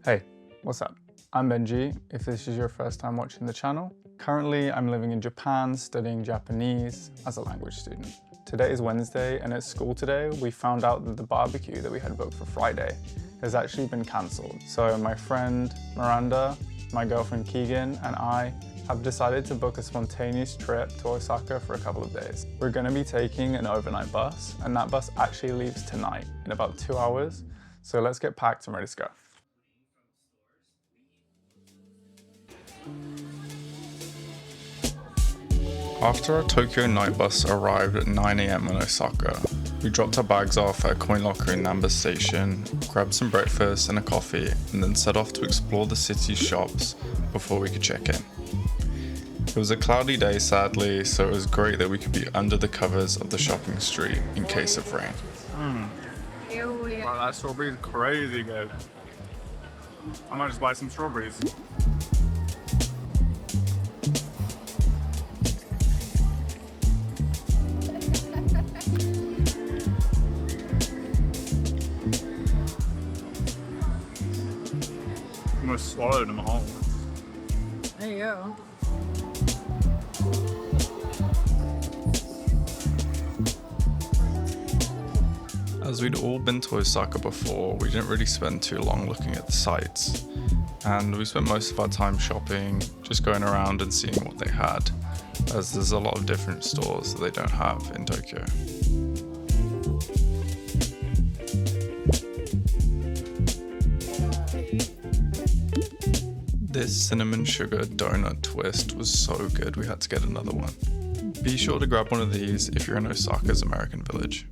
Hey, what's up? I'm Benji, if this is your first time watching the channel. Currently, I'm living in Japan studying Japanese as a language student. Today is Wednesday, and at school today, we found out that the barbecue that we had booked for Friday has actually been cancelled. So my friend Miranda, my girlfriend Keegan, and I have decided to book a spontaneous trip to Osaka for a couple of days. We're going to be taking an overnight bus, and that bus actually leaves tonight in about 2 hours. So let's get packed and ready to go. After our Tokyo night bus arrived at 9 AM in Osaka, we dropped our bags off at a coin locker in Namba Station, grabbed some breakfast and a coffee, and then set off to explore the city's shops before we could check in. It was a cloudy day, sadly, so it was great that we could be under the covers of the shopping street in case of rain. Wow, that strawberry is crazy good. I might just buy some strawberries. I'm gonna swallow them all. There you go. As we'd all been to Osaka before, we didn't really spend too long looking at the sights, and we spent most of our time shopping, just going around and seeing what they had, as there's a lot of different stores that they don't have in Tokyo. This cinnamon sugar donut twist was so good we had to get another one. Be sure to grab one of these if you're in Osaka's American Village.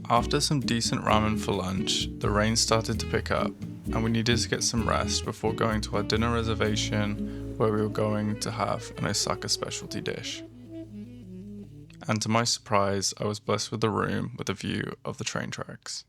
After some decent ramen for lunch, the rain started to pick up, and we needed to get some rest before going to our dinner reservation where we were going to have an Osaka specialty dish. And to my surprise, I was blessed with a room with a view of the train tracks.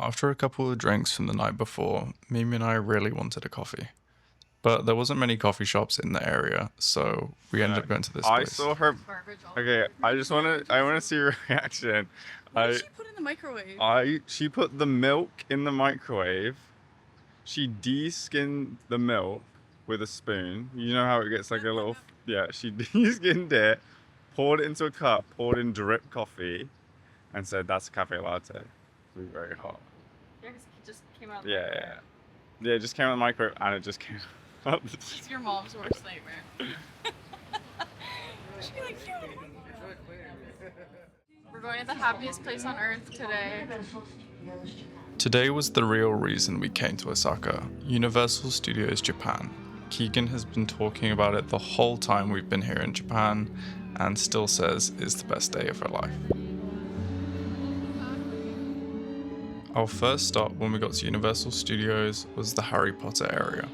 After a couple of drinks from the night before, Mimi and I really wanted a coffee. But there wasn't many coffee shops in the area, so we ended up going to this I place. saw her. Okay, I want to see your reaction. What did she put in the microwave? She put the milk in the microwave. She de-skinned the milk with a spoon. You know how it gets like a little. Yeah, she de-skinned it, poured it into a cup, poured in drip coffee, and said that's a cafe latte. It was very hot. Yeah, because it just came out. Yeah. It just came out of the microwave and it just came out. It's your mom's worst nightmare. She'd be like, "Phew." We're going to the happiest place on earth today. Today was the real reason we came to Osaka, Universal Studios Japan. Keegan has been talking about it the whole time we've been here in Japan and still says it's the best day of her life. Our first stop when we got to Universal Studios was the Harry Potter area.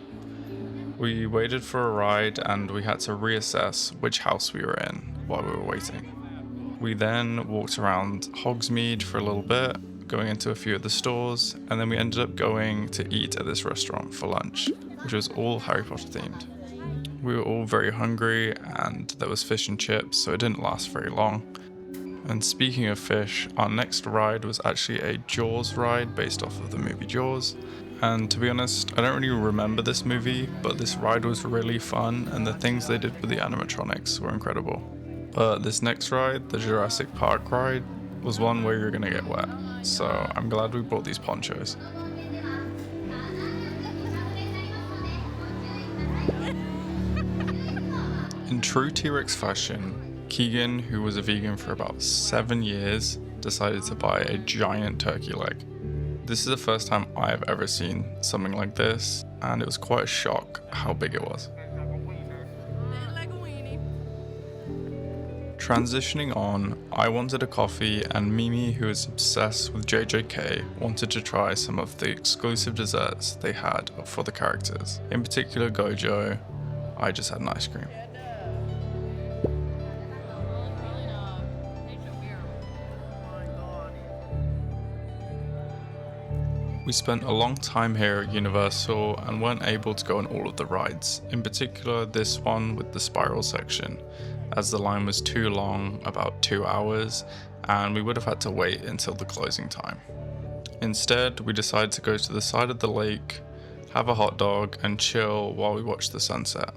We waited for a ride and we had to reassess which house we were in while we were waiting. We then walked around Hogsmeade for a little bit, going into a few of the stores, and then we ended up going to eat at this restaurant for lunch, which was all Harry Potter themed. We were all very hungry, and there was fish and chips, so it didn't last very long. And speaking of fish, our next ride was actually a Jaws ride based off of the movie Jaws. And to be honest, I don't really remember this movie, but this ride was really fun, and the things they did with the animatronics were incredible. But this next ride, the Jurassic Park ride, was one where you're gonna get wet, so I'm glad we brought these ponchos. In true T-Rex fashion, Keegan, who was a vegan for about 7 years, decided to buy a giant turkey leg. This is the first time I've ever seen something like this, and it was quite a shock how big it was. Transitioning on, I wanted a coffee, and Mimi, who is obsessed with JJK, wanted to try some of the exclusive desserts they had for the characters. In particular Gojo, I just had an ice cream. We spent a long time here at Universal and weren't able to go on all of the rides, in particular this one with the spiral section, as the line was too long, about 2 hours, and we would have had to wait until the closing time. Instead, we decided to go to the side of the lake, have a hot dog, and chill while we watched the sunset.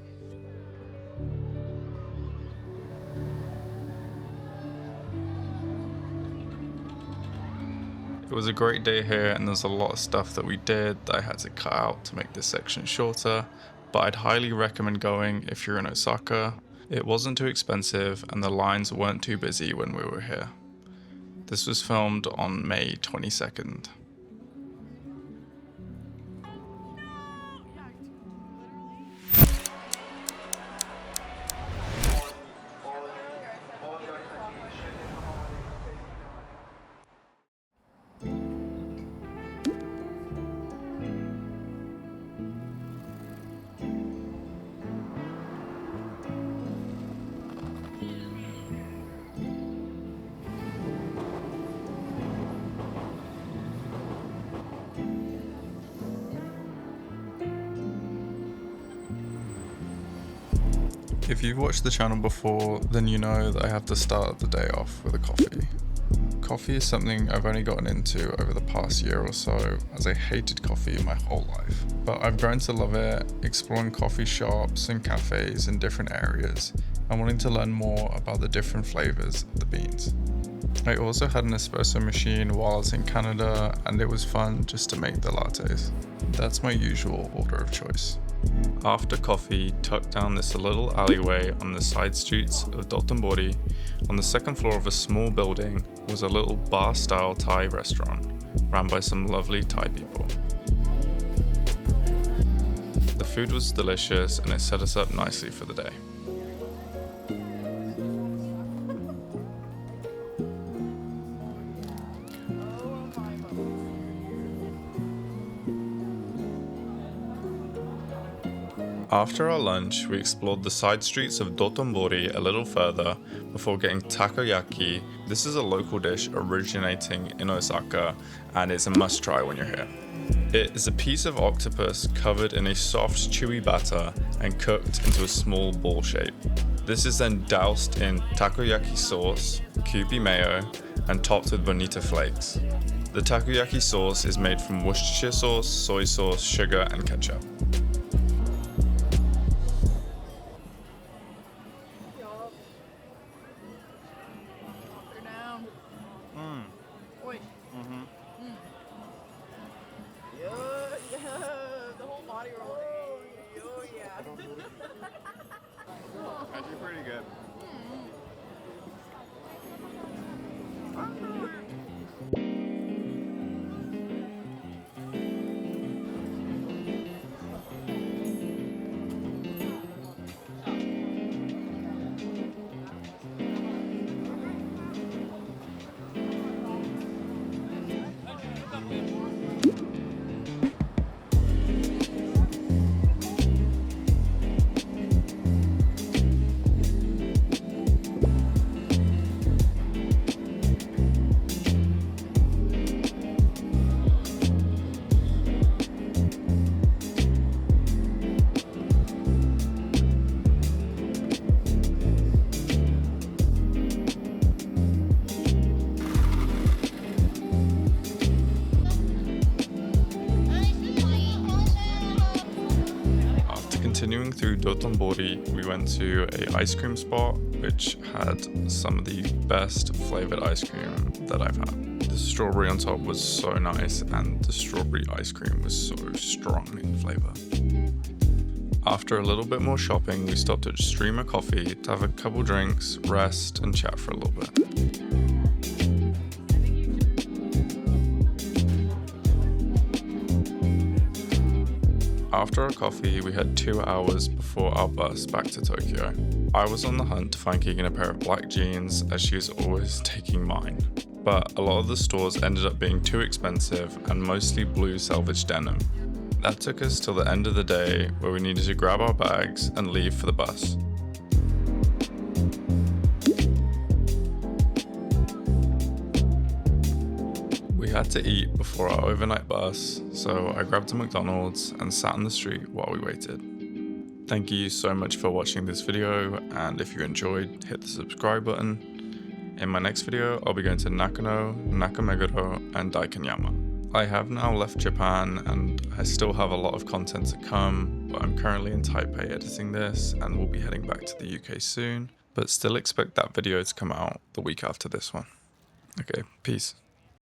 It was a great day here, and there's a lot of stuff that we did that I had to cut out to make this section shorter, but I'd highly recommend going if you're in Osaka. It wasn't too expensive and the lines weren't too busy when we were here. This was filmed on May 22nd. If you've watched the channel before, then you know that I have to start the day off with a coffee. Coffee is something I've only gotten into over the past year or so, as I hated coffee my whole life. But I've grown to love it, exploring coffee shops and cafes in different areas, and wanting to learn more about the different flavors of the beans. I also had an espresso machine while I was in Canada, and it was fun just to make the lattes. That's my usual order of choice. After coffee, tucked down this little alleyway on the side streets of Dotonbori, on the second floor of a small building was a little bar-style Thai restaurant, run by some lovely Thai people. The food was delicious and it set us up nicely for the day. After our lunch, we explored the side streets of Dotonbori a little further before getting takoyaki. This is a local dish originating in Osaka, and it's a must try when you're here. It is a piece of octopus covered in a soft, chewy batter and cooked into a small ball shape. This is then doused in takoyaki sauce, Kewpie mayo, and topped with bonita flakes. The takoyaki sauce is made from Worcestershire sauce, soy sauce, sugar, and ketchup. Actually pretty good. through Dotonbori, we went to a ice cream spot which had some of the best flavored ice cream that I've had. The strawberry on top was so nice and the strawberry ice cream was so strong in flavor. After a little bit more shopping, we stopped at Streamer Coffee to have a couple drinks, rest and chat for a little bit. After our coffee, we had 2 hours before our bus back to Tokyo. I was on the hunt to find Keegan a pair of black jeans as she was always taking mine. But a lot of the stores ended up being too expensive and mostly blue salvage denim. That took us till the end of the day where we needed to grab our bags and leave for the bus. We had to eat before our overnight bus, so I grabbed a McDonald's and sat on the street while we waited. Thank you so much for watching this video, and if you enjoyed, hit the subscribe button. In my next video, I'll be going to Nakano, Nakameguro, and Daikanyama. I have now left Japan and I still have a lot of content to come, but I'm currently in Taipei editing this and will be heading back to the UK soon, but still expect that video to come out the week after this one. Okay, peace.